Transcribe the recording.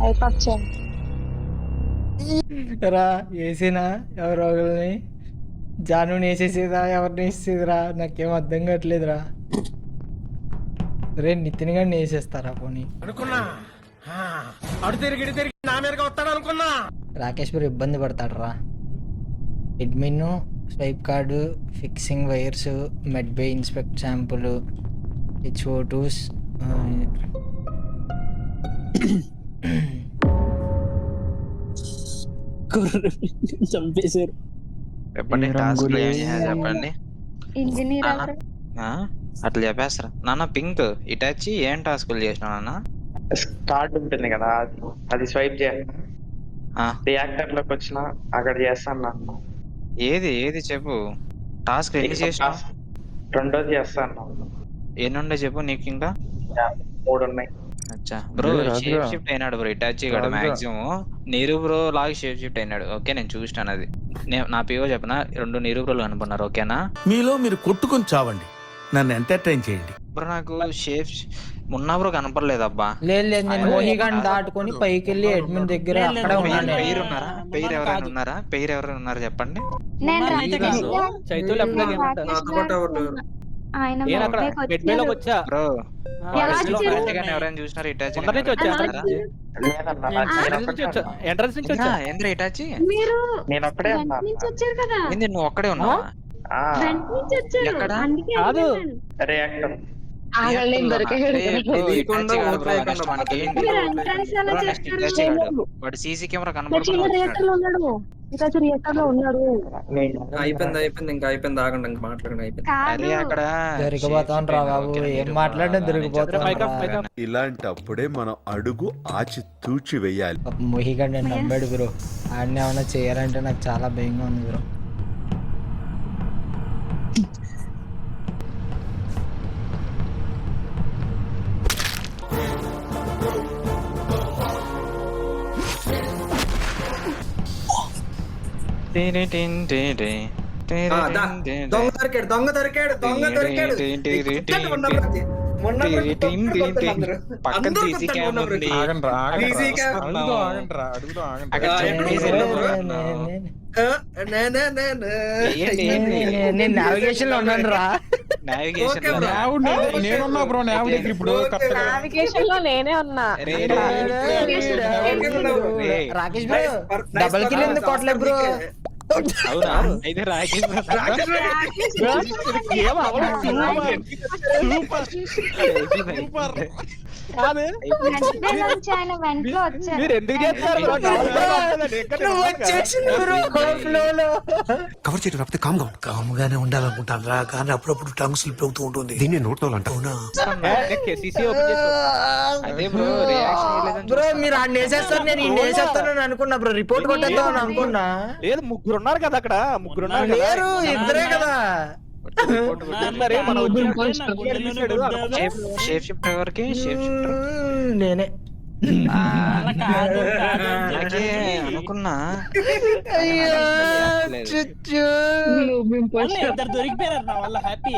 అయిపోచ్చాను. రా వేసినా ఎవరో ఒకరిని జానుని వేసేసేదా ఎవరిని వేసేదిరా నాకేం అర్థం కావట్లేదురా. రే నితిన్ గారిని వేసేస్తారా పోనీ అనుకున్నా అడు తిరిగి నా మీదగా వస్తాడు అనుకున్నా. రాకేష్ గారు ఇబ్బంది పడతాడు రా. Admin swipe card fixing wires med bay inspect sample హెచ్ఓటూస్ చంపేశారు. చెప్పండి టాస్క్ చెప్పండి. ఇంజనీర్ అట్లా చెప్పేస్తారా నాన్న? పింక్ ఇటాచి ఏం టాస్కులు చేసినా నాన్న? కార్డ్ ఉంటుంది కదా అది స్వైప్ చేయాలి. రియాక్టర్ లోకి వచ్చిన అక్కడ చేస్తాను. ఏది ఏది చెప్పు. టాస్క్ ఎన్ని చేసినా? రెండోది చేస్తాను. ఎన్నుండే చెప్పు నీకు. ఇంకా 3 ఉన్నాయి. అచ్చా బ్రో షేప్ షిఫ్ట్ అయినాడు బ్రో ఇటాచి గడ మాక్సిమం. నీరు బ్రో లాగా షేప్ షిఫ్ట్ అయినాడు. ఓకే నేను చూసినాను అది. నా పిఓ చెప్పిన 2 నీరు బ్రోలు కనుక్కున్నారు. ఓకేనా? మీలో మీరు కొట్టుకొని చావండి, నన్ను ఎంటర్టైన్ చేయండి. బ్రో నాకు షేప్ మున్నా బ్రో కనపడలేదు అబ్బా. లేదు లేదు నేను మోహిగాన్ని దాటుకొని పైకి వెళ్ళి అడ్మిన్ దగ్గర అక్కడే ఉన్నాను. పెయిర్ ఉన్నారా? పెయిర్ ఎవరైనా ఉన్నారా? పెయిర్ ఎవరైనా ఉన్నారా చెప్పండి. నేను బ్రో ఎవరైనా చూసినారు ఇటాచి? ఏంద్ర ఇటాచి? నేను ఒక్కడే ఏంది నువ్వు ఒక్కడే ఉన్నావా? ఎక్కడ? రియాక్టర్ వాడు సీసీ కెమెరా కనపడుతున్నాడు. అయిపోయింది ఇంకా అయిపోయింది. ఆగండి ఇంకా మాట్లాడండి. అయిపోయింది. అరే అక్కడ దొరికిపోతాను రా బాబు. ఏం మాట్లాడినా దొరికిపోతాను. ఇలాంటప్పుడే మనం అడుగు ఆచి తూచి వెయ్యాలి. మోహిగాడు నేను నమ్మాడు బ్రో. ఆడిని ఏమైనా చేయాలంటే నాకు చాలా భయంగా ఉంది బ్రో. దొంగ దొరికాడు. పక్కన సీసీ కెమెరా ఉంది. నేను నావిగేషన్ లో ఉన్నాను రా. నేనున్నా బ్రో నావిగేషన్ ఇప్పుడు. నావిగేషన్ లో నేనే ఉన్నా. రాకేష్ బ్రో డబల్ కిల్ ఎందుకు కొట్టలేదు బ్రో? అవునా? అయితే రాకేష్ కవర్ చేయడం రాకపోతే కామ్గానే ఉండాలనుకుంటాను రా, కానీ అప్పుడప్పుడు టంగ్ స్లిప్ అవుతూ ఉంటుంది. దీన్ని నోట్లో అంటావునా? బ్రో మీరు ఆడిని వేసేస్తారు, నేను ఇన్ని వేసేస్తానని అనుకున్నా బ్రో. రిపోర్ట్ కొట్టేద్దామని అనుకున్నా. లేదు ముగ్గురు ఉన్నారు కదా అక్కడ. ముగ్గురు లేరు, ఇద్దరే కదా. షేప్ షిఫ్ట్ ఎవరికి? షేప్ షిఫ్ట్ నేనే అనుకున్నా. అయ్యో దొరికిపోయారు నా వల్ల హ్యాపీ.